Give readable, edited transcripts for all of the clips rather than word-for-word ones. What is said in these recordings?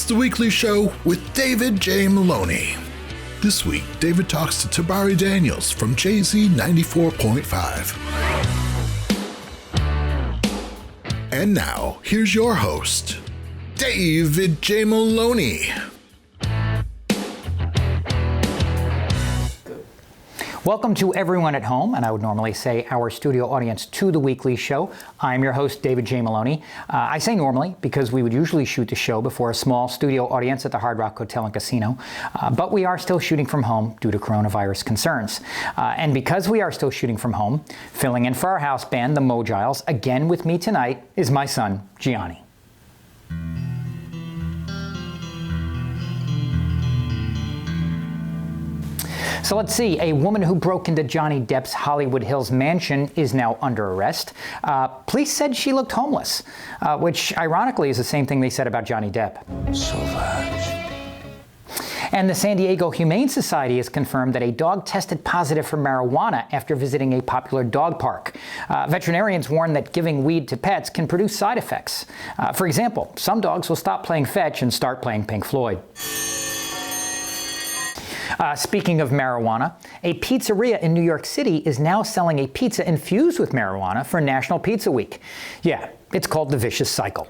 The Weekly Show with David J. Maloney. This week, David talks to Tabari Daniels from JZ94.5. And now, here's your host, David J. Maloney. Welcome to everyone at home, and I would normally say our studio audience to The Weekly Show. I'm your host, David J. Maloney. I say normally because we would usually shoot the show before a small studio audience at the Hard Rock Hotel and Casino, but we are still shooting from home due to coronavirus concerns. And because we are still shooting from home, filling in for our house band, the Mogiles, again with me tonight is my son, Gianni. So let's see, a woman who broke into Johnny Depp's Hollywood Hills mansion is now under arrest. Police said she looked homeless, which ironically is the same thing they said about Johnny Depp. Sauvage. And the San Diego Humane Society has confirmed that a dog tested positive for marijuana after visiting a popular dog park. Veterinarians warn that giving weed to pets can produce side effects. For example, some dogs will stop playing fetch and start playing Pink Floyd. Speaking of marijuana, a pizzeria in New York City is now selling a pizza infused with marijuana for National Pizza Week. Yeah, it's called The Vicious Cycle.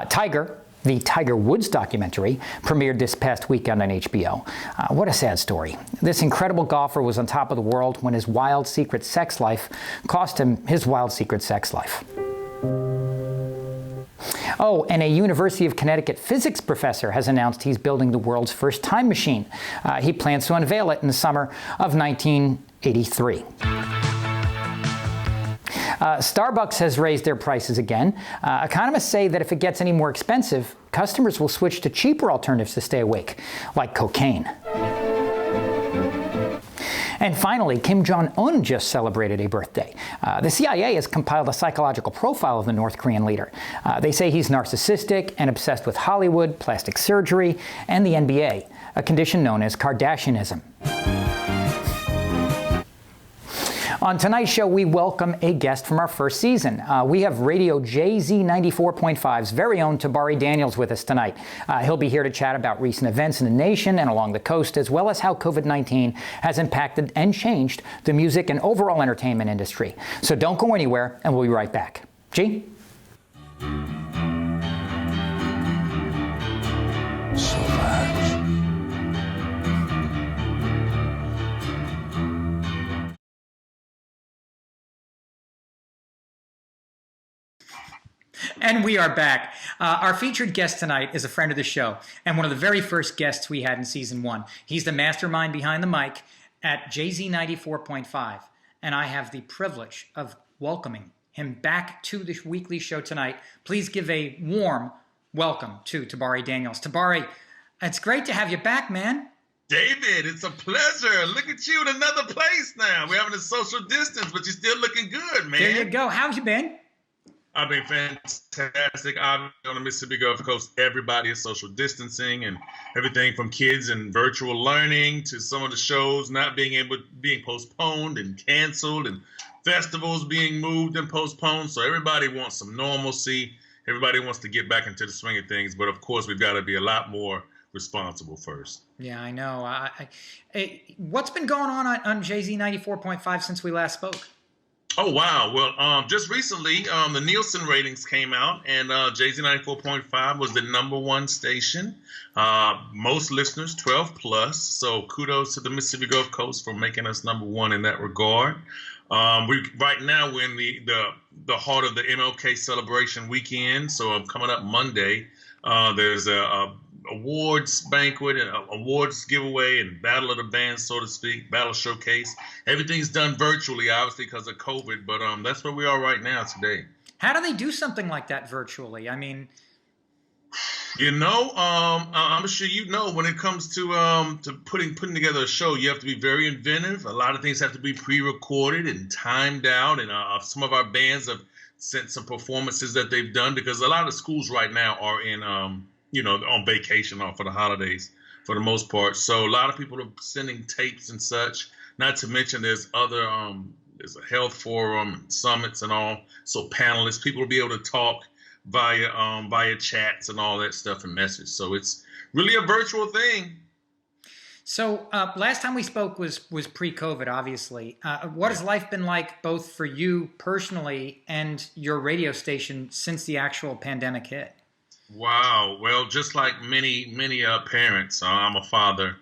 Tiger, the Tiger Woods documentary, premiered this past weekend on HBO. What a sad story. This incredible golfer was on top of the world when his wild secret sex life cost him his wild secret sex life. Oh, and a University of Connecticut physics professor has announced he's building the world's first time machine. He plans to unveil it in the summer of 1983. Starbucks has raised their prices again. Economists say that if it gets any more expensive, customers will switch to cheaper alternatives to stay awake, like cocaine. And finally, Kim Jong-un just celebrated a birthday. The CIA has compiled a psychological profile of the North Korean leader. They say he's narcissistic and obsessed with Hollywood, plastic surgery, and the NBA, a condition known as Kardashianism. On tonight's show, we welcome a guest from our first season. We have radio JZ94.5's very own Tabari Daniels with us tonight. He'll be here to chat about recent events in the nation and along the coast, as well as how COVID-19 has impacted and changed the music and overall entertainment industry. So don't go anywhere, and we'll be right back. G? Sauvage. And we are back. Our featured guest tonight is a friend of the show and one of the very first guests we had in season 1. He's the mastermind behind the mic at JZ94.5. And I have the privilege of welcoming him back to the weekly show tonight. Please give a warm welcome to Tabari Daniels. Tabari, it's great to have you back, man. David, it's a pleasure. Look at you in another place now. We're having a social distance, but you're still looking good, man. There you go. How have you been? I've been fantastic. I'm on the Mississippi Gulf Coast. Everybody is social distancing and everything from kids and virtual learning to some of the shows not being postponed and canceled and festivals being moved and postponed. So everybody wants some normalcy. Everybody wants to get back into the swing of things. But of course, we've got to be a lot more responsible first. Yeah, I know. What's been going on JZ94.5 since we last spoke? Oh, wow. Well, just recently, the Nielsen ratings came out, and JZ94.5 was the #1 station. Most listeners, 12 plus. So kudos to the Mississippi Gulf Coast for making us #1 in that regard. Right now we're in the heart of the MLK celebration weekend. So coming up Monday, there's a awards banquet and awards giveaway and battle of the bands, so to speak, battle showcase. Everything's done virtually, obviously, because of COVID, but that's where we are right now today. How do they do something like that virtually? I mean, I'm sure when it comes to putting together a show, you have to be very inventive. A lot of things have to be pre-recorded and timed out, and some of our bands have sent some performances that they've done because a lot of schools right now are in on vacation or for the holidays for the most part. So a lot of people are sending tapes and such, not to mention there's a health forum, summits and all. So panelists, people will be able to talk via chats and all that stuff and message. So it's really a virtual thing. So last time we spoke was pre-COVID, obviously. What has life been like both for you personally and your radio station since the actual pandemic hit? Wow. Well, just like many parents, I'm a father.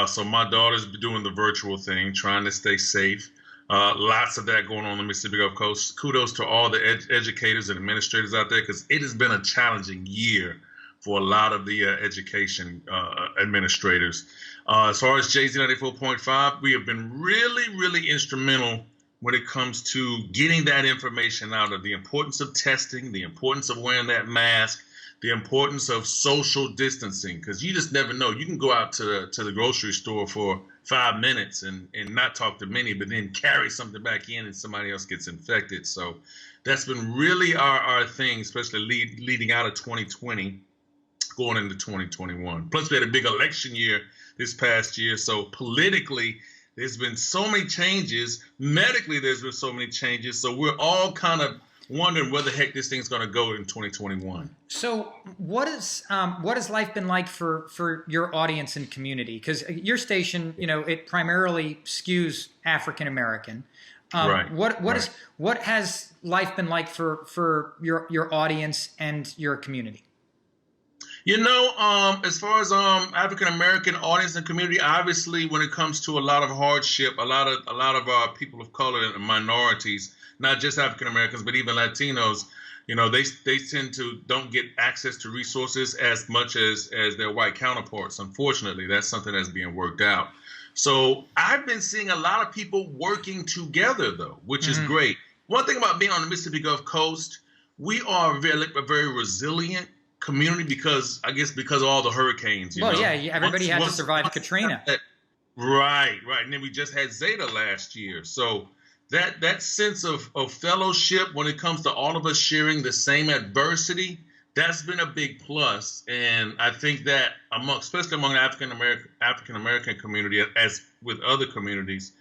So my daughter's doing the virtual thing, trying to stay safe. Lots of that going on in the Mississippi Gulf Coast. Kudos to all the educators and administrators out there, because it has been a challenging year for a lot of the education administrators. As far as JZ94.5, we have been really instrumental when it comes to getting that information out of the importance of testing, the importance of wearing that mask, the importance of social distancing, because you just never know. You can go out to the grocery store for 5 minutes and not talk to many, but then carry something back in and somebody else gets infected. So that's been really our thing, especially leading out of 2020, going into 2021. Plus, we had a big election year this past year. So politically, there's been so many changes. Medically, there's been so many changes. So we're all kind of wondering where the heck this thing's going to go in 2021. So what has life been like for your audience and community? Because your station, it primarily skews African American. Right. What has life been like for your audience and your community? As far as African American audience and community, obviously, when it comes to a lot of hardship, a lot of people of color and minorities, not just African Americans, but even Latinos, they tend to don't get access to resources as much as their white counterparts. Unfortunately, that's something that's being worked out. So I've been seeing a lot of people working together, though, which is great. One thing about being on the Mississippi Gulf Coast, we are a very resilient community because of all the hurricanes. Everybody had to survive Katrina. Right. And then we just had Zeta last year. So that sense of fellowship when it comes to all of us sharing the same adversity, that's been a big plus. And I think that especially among the African American community, as with other communities,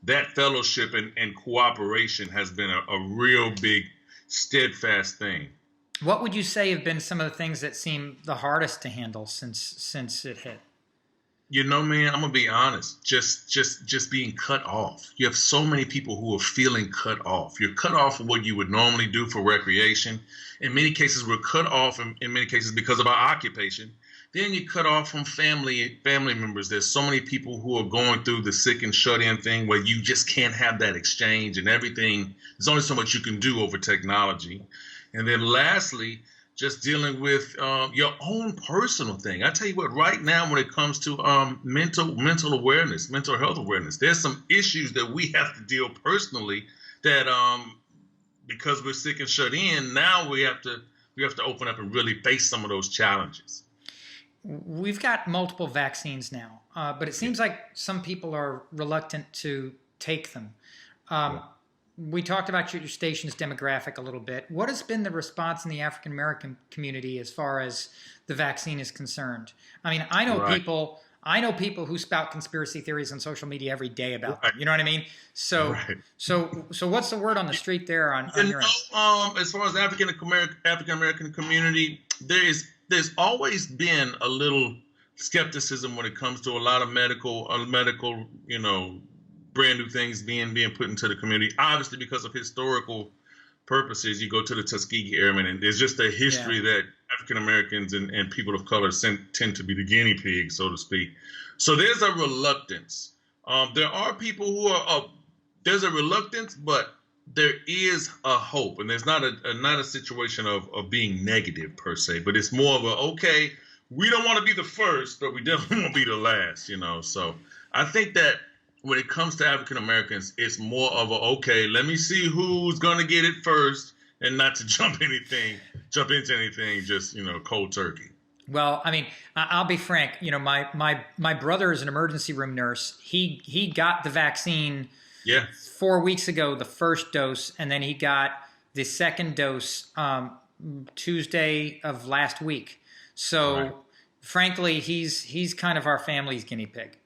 that fellowship and cooperation has been a real big steadfast thing. What would you say have been some of the things that seem the hardest to handle since it hit? Man, I'm gonna be honest. Just being cut off. You have so many people who are feeling cut off. You're cut off from what you would normally do for recreation. In many cases, we're cut off in many cases because of our occupation. Then you cut off from family members. There's so many people who are going through the sick and shut in thing where you just can't have that exchange and everything. There's only so much you can do over technology. And then lastly, just dealing with your own personal thing. I tell you what, right now, when it comes to mental awareness, mental health awareness, there's some issues that we have to deal personally that because we're sick and shut in, now we have to open up and really face some of those challenges. We've got multiple vaccines now, but it seems like some people are reluctant to take them. We talked about your station's demographic a little bit. What has been the response in the African American community as far as the vaccine is concerned? I mean, I know people who spout conspiracy theories on social media every day about them. You know what I mean? So what's the word on the street there on your end? As far as African American community, there's always been a little skepticism when it comes to a lot of medical, brand new things being put into the community. Obviously, because of historical purposes, you go to the Tuskegee Airmen, and there's just a history that African Americans and people of color tend to be the guinea pigs, so to speak. So there's a reluctance. There are people who are there's a reluctance, but there is a hope, and there's not a situation of being negative per se, but it's more of okay, we don't want to be the first, but we definitely won't be the last. So I think that when it comes to African Americans, it's more of okay, let me see who's going to get it first and not to jump into anything just, cold turkey. Well, I mean, I'll be frank, my brother is an emergency room nurse. He got the vaccine 4 weeks ago, the first dose, and then he got the second dose Tuesday of last week. So frankly, he's kind of our family's guinea pig.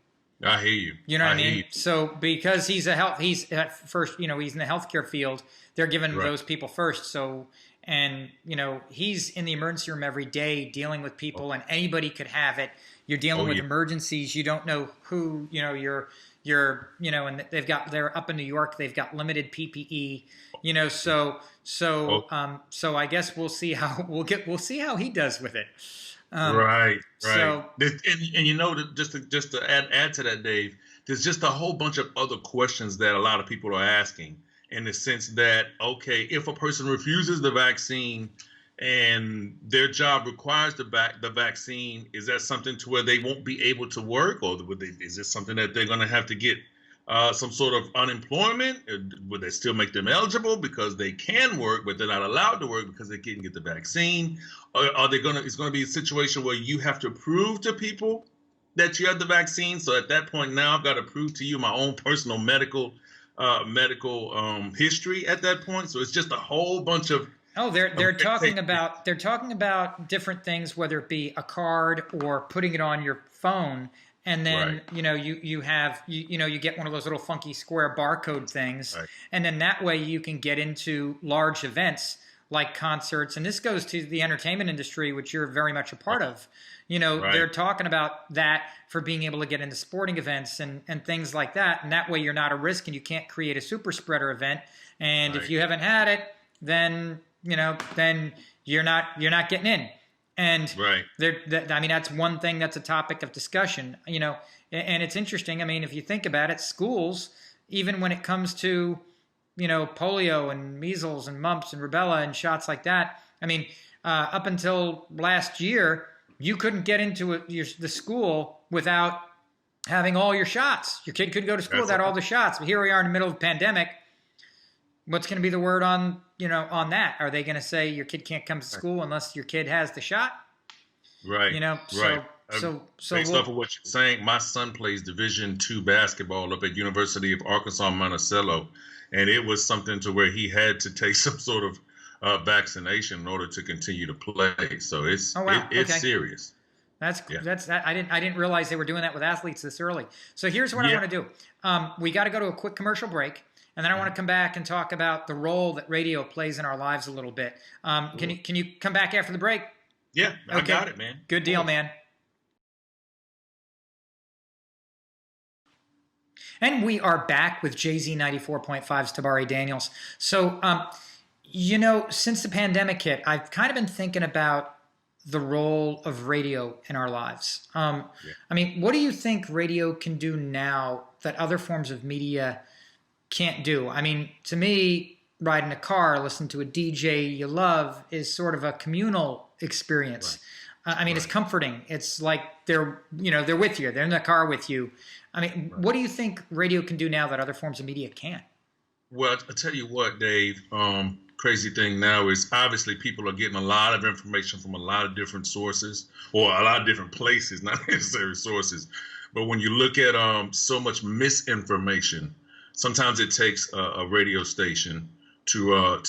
I hear you. You know what I mean? So because he's in the healthcare field, they're giving those people first. So and he's in the emergency room every day dealing with people, and anybody could have it. You're dealing with emergencies. You don't know who and they're up in New York. They've got limited PPE. So I guess we'll see how he does with it. Right. So, and just to add to that, Dave, there's just a whole bunch of other questions that a lot of people are asking, in the sense that, okay, if a person refuses the vaccine and their job requires the vaccine, is that something to where they won't be able to work, or is this something that they're going to have to get some sort of unemployment? Would they still make them eligible because they can work, but they're not allowed to work because they can't get the vaccine? Or it's going to be a situation where you have to prove to people that you have the vaccine? So at that point, now I've got to prove to you my own personal medical history at that point. So it's just a whole bunch of they're talking about different things, whether it be a card or putting it on your phone. And then, you get one of those little funky square barcode things. Right. And then that way you can get into large events like concerts. And this goes to the entertainment industry, which you're very much a part of. They're talking about that for being able to get into sporting events and things like that. And that way you're not a risk, and you can't create a super spreader event. And if you haven't had it, then you're not getting in. And that's one thing that's a topic of discussion, and it's interesting. I mean, if you think about it, schools, even when it comes to, polio and measles and mumps and rubella and shots like that, I mean, up until last year, you couldn't get into the school without having all your shots. Your kid couldn't go to school without all the shots. But here we are in the middle of a pandemic. What's going to be the word on that? Are they going to say your kid can't come to school unless your kid has the shot? Right. So based off of what you're saying, my son plays Division II basketball up at University of Arkansas Monticello, and it was something to where he had to take some sort of vaccination in order to continue to play. So it's serious. That's that. I didn't realize they were doing that with athletes this early. So here's what I want to do. We got to go to a quick commercial break. And then I want to come back and talk about the role that radio plays in our lives a little bit. Can you come back after the break? Yeah, I got it, man. Good deal, man. And we are back with JZ94.5's Tabari Daniels. So, since the pandemic hit, I've kind of been thinking about the role of radio in our lives. I mean, what do you think radio can do now that other forms of media can't do? I mean, to me, riding a car, listening to a DJ you love is sort of a communal experience. Right. It's comforting. It's like they're with you. They're in the car with you. I mean, what do you think radio can do now that other forms of media can't? Well, I tell you what, Dave, crazy thing now is obviously people are getting a lot of information from a lot of different sources, or a lot of different places, not necessarily sources. But when you look at so much misinformation, sometimes it takes a radio station to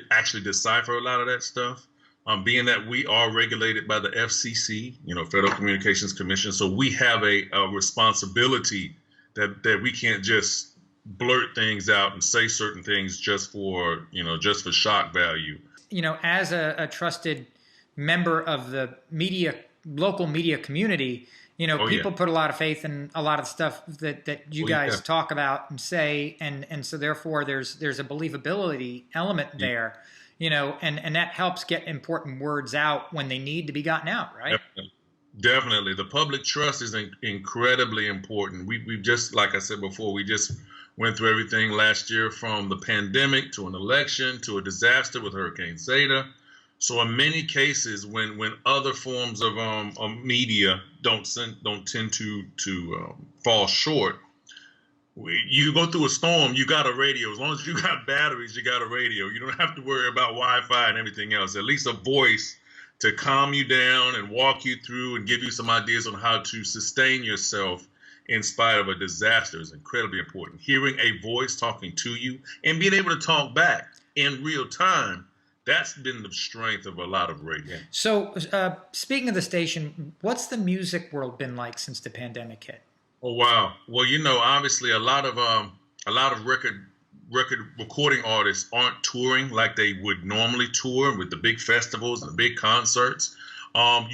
actually decipher a lot of that stuff. Being that we are regulated by the FCC, Federal Communications Commission, so we have a responsibility that we can't just blurt things out and say certain things just for shock value. As a trusted member of the local media community, people put a lot of faith in a lot of stuff that you guys talk about and say, and so therefore there's a believability element there, and that helps get important words out when they need to be gotten out, right? Definitely. The public trust is incredibly important. We've just, like I said before, we just went through everything last year, from the pandemic to an election to a disaster with Hurricane Zeta. So in many cases, when other forms of media don't tend to fall short, you go through a storm, you got a radio. As long as you got batteries, you got a radio. You don't have to worry about Wi-Fi and everything else. At least a voice to calm you down and walk you through and give you some ideas on how to sustain yourself in spite of a disaster is incredibly important. Hearing a voice talking to you and being able to talk back in real time, that's been the strength of a lot of radio. So speaking of the station, what's the music world been like since the pandemic hit? Oh, wow. Well, obviously a lot of record record recording artists aren't touring like they would normally tour with the big festivals and the big concerts.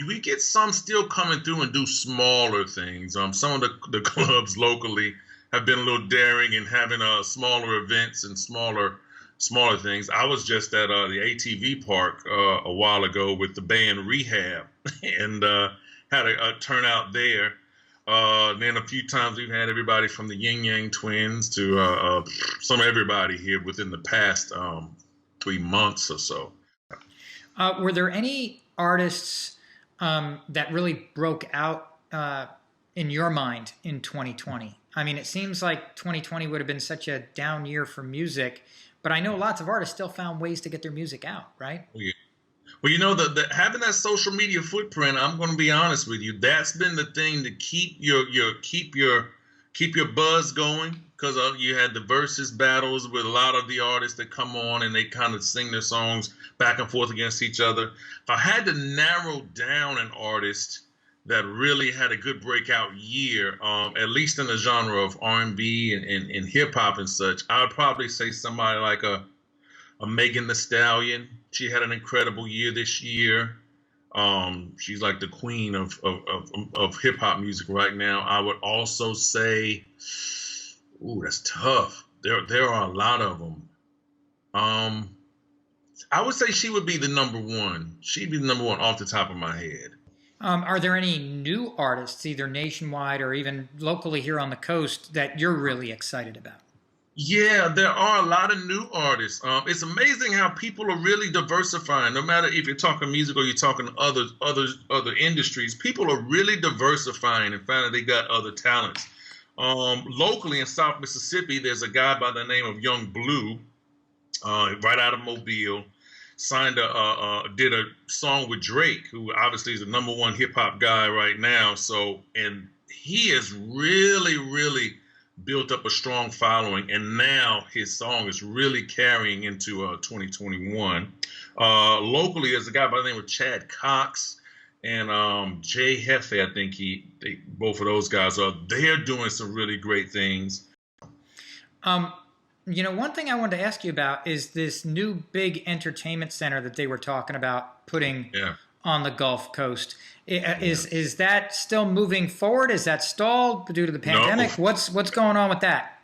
We get some still coming through and do smaller things. Some of the clubs locally have been a little daring in having smaller events and smaller things. I was just at the ATV park a while ago with the band Rehab and had a turnout there. Then a few times we've had everybody from the Yin Yang Twins to some everybody here within the past 3 months or so. Were there any artists that really broke out in your mind in 2020? I mean, it seems like 2020 would have been such a down year for music, but I know lots of artists still found ways to get their music out, right? Oh, yeah. Well, the having that social media footprint, I'm going to be honest with you, that's been the thing to keep your buzz going, because you had the versus battles with a lot of the artists that come on and they kind of sing their songs back and forth against each other. If I had to narrow down an artist that really had a good breakout year, at least in the genre of R&B and hip hop and such, I would probably say somebody like a Megan Thee Stallion. She had an incredible year this year. She's like the queen of hip hop music right now. I would also say, ooh, that's tough. There are a lot of them. I would say she would be the number one. She'd be the number one off the top of my head. Are there any new artists, either nationwide or even locally here on the coast, that you're really excited about? Yeah, there are a lot of new artists. It's amazing how people are really diversifying. No matter if you're talking music or you're talking other industries, people are really diversifying and finding they got other talents. Locally in South Mississippi, there's a guy by the name of Young Blue, right out of Mobile. Did a song with Drake, who obviously is the number one hip hop guy right now. And he has really built up a strong following, and now his song is really carrying into 2021. Locally, there's a guy by the name of Chad Cox and Jay Hefe. I think both of those guys they're doing some really great things. One thing I wanted to ask you about is this new big entertainment center that they were talking about putting on the Gulf Coast. Is that still moving forward? Is that stalled due to the pandemic? No. What's going on with that?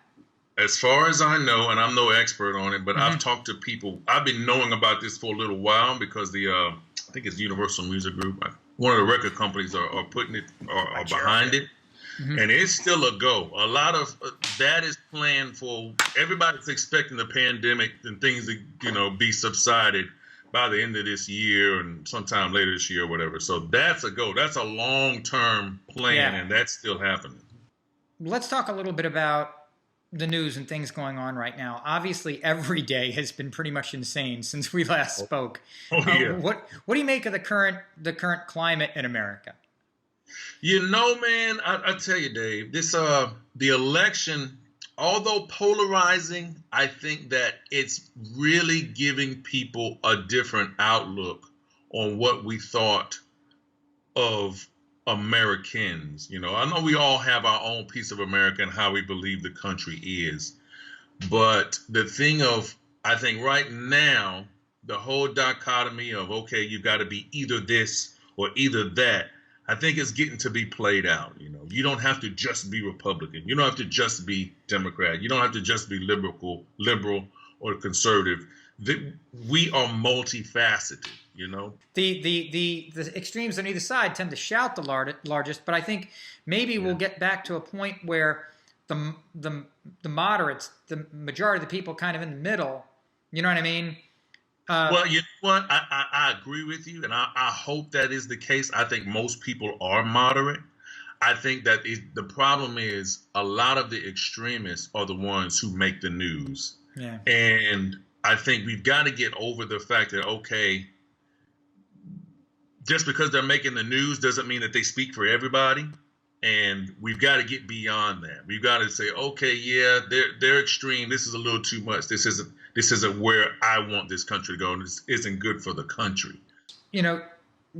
As far as I know, and I'm no expert on it, but I've talked to people. I've been knowing about this for a little while because I think it's Universal Music Group, one of the record companies are putting it, are behind it. Mm-hmm. And it's still a go. A lot of that is planned for. Everybody's expecting the pandemic and things to, be subsided by the end of this year and sometime later this year or whatever. So that's a go. That's a long-term plan, and that's still happening. Let's talk a little bit about the news and things going on right now. Obviously, every day has been pretty much insane since we last spoke. What do you make of the current climate in America? Man, I tell you, Dave, the election, although polarizing, I think that it's really giving people a different outlook on what we thought of Americans. I know we all have our own piece of America and how we believe the country is. But the thing I think right now, the whole dichotomy of, okay, you got to be either this or either that, I think it's getting to be played out. You don't have to just be Republican. You don't have to just be Democrat. You don't have to just be liberal or conservative. We are multifaceted. The extremes on either side tend to shout the largest, but I think maybe we'll get back to a point where the moderates, the majority of the people, kind of in the middle. You know what I mean? Well, you know what? I agree with you, and I hope that is the case. I think most people are moderate. I think that the problem is a lot of the extremists are the ones who make the news. Yeah. And I think we've got to get over the fact that, okay, just because they're making the news doesn't mean that they speak for everybody. And we've got to get beyond that. We've got to say, okay, yeah, they're extreme. This is a little too much. This isn't where I want this country to go. And this isn't good for the country.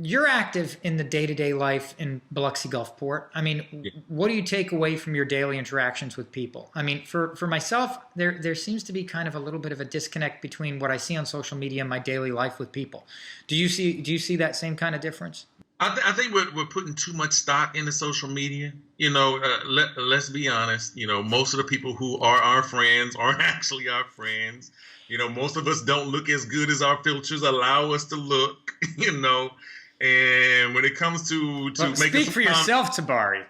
You're active in the day-to-day life in Biloxi Gulfport. I mean, what do you take away from your daily interactions with people? I mean, for myself, there seems to be kind of a little bit of a disconnect between what I see on social media and my daily life with people. Do you see that same kind of difference? I think we're putting too much stock into social media. Let's be honest. Most of the people who are our friends aren't actually our friends. Most of us don't look as good as our filters allow us to look. And when it comes to making speak for yourself, Tabari.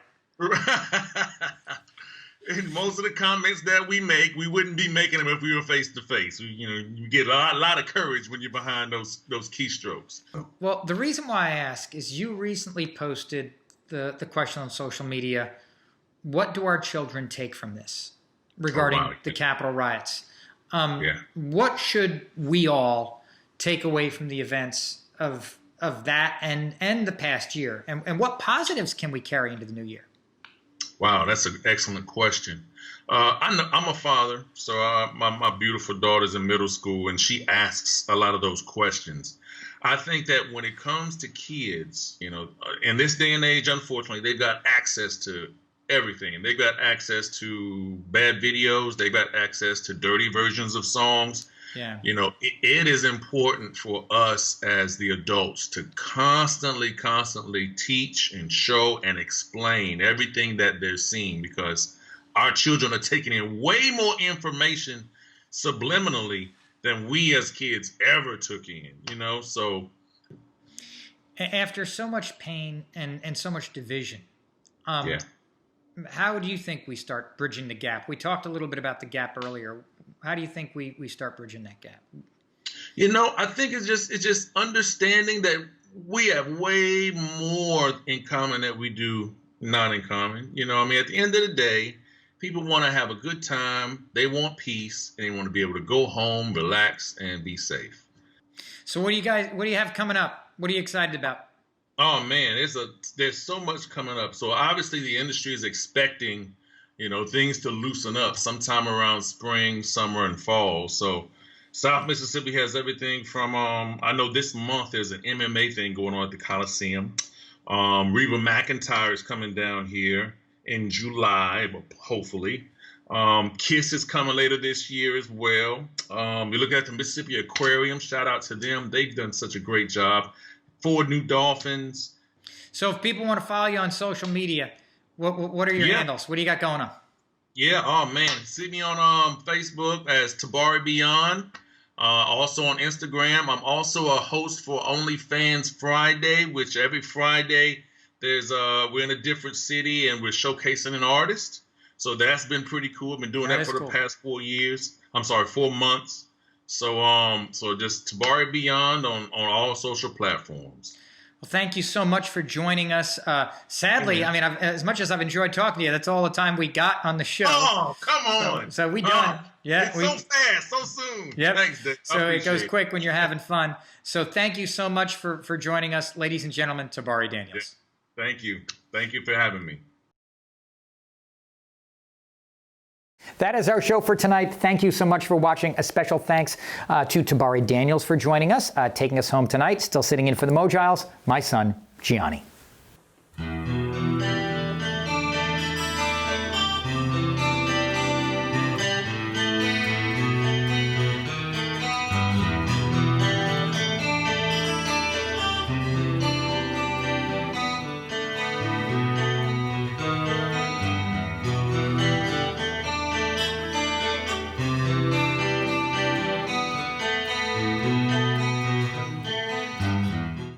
And most of the comments that we make, we wouldn't be making them if we were face to face. You get a lot of courage when you're behind those keystrokes. Well, the reason why I ask is you recently posted the question on social media. What do our children take from this regarding the Capitol riots? What should we all take away from the events of that and the past year? And what positives can we carry into the new year? Wow, that's an excellent question. I'm a father, so my beautiful daughter's in middle school, and she asks a lot of those questions. I think that when it comes to kids, in this day and age, unfortunately, they've got access to everything. They've got access to bad videos. They've got access to dirty versions of songs. Yeah. It is important for us as the adults to constantly teach and show and explain everything that they're seeing, because our children are taking in way more information subliminally than we as kids ever took in, so. After so much pain and so much division, how do you think we start bridging the gap? We talked a little bit about the gap earlier. How do you think we start bridging that gap? I think it's just understanding that we have way more in common than we do not in common. At the end of the day, people want to have a good time. They want peace, and they want to be able to go home, relax, and be safe. So what do you have coming up? What are you excited about? Oh man, there's so much coming up. So obviously the industry is expecting, things to loosen up sometime around spring, summer, and fall. So South Mississippi has everything from, I know this month there's an MMA thing going on at the Coliseum. Reba McEntire is coming down here in July, hopefully. KISS is coming later this year as well. We look at the Mississippi Aquarium. Shout out to them. They've done such a great job. 4 new dolphins. So if people want to follow you on social media, what are your handles? What do you got going on? Yeah, oh man, see me on Facebook as Tabari Beyond. Also on Instagram. I'm also a host for OnlyFans Friday, which every Friday we're in a different city and we're showcasing an artist. So that's been pretty cool. I've been doing that for the past 4 months. So just Tabari Beyond on all social platforms. Well, thank you so much for joining us. Sadly, I mean, as much as I've enjoyed talking to you, that's all the time we got on the show. Oh, come on. So we done. It's so fast, so soon. Yep. Thanks, Dick. So it goes quick when you're having fun. So thank you so much for joining us, ladies and gentlemen, Tabari Daniels. Thank you. Thank you for having me. That is our show for tonight. Thank you so much for watching. A special thanks to Tabari Daniels for joining us, taking us home tonight. Still sitting in for the Mogiles, my son, Gianni.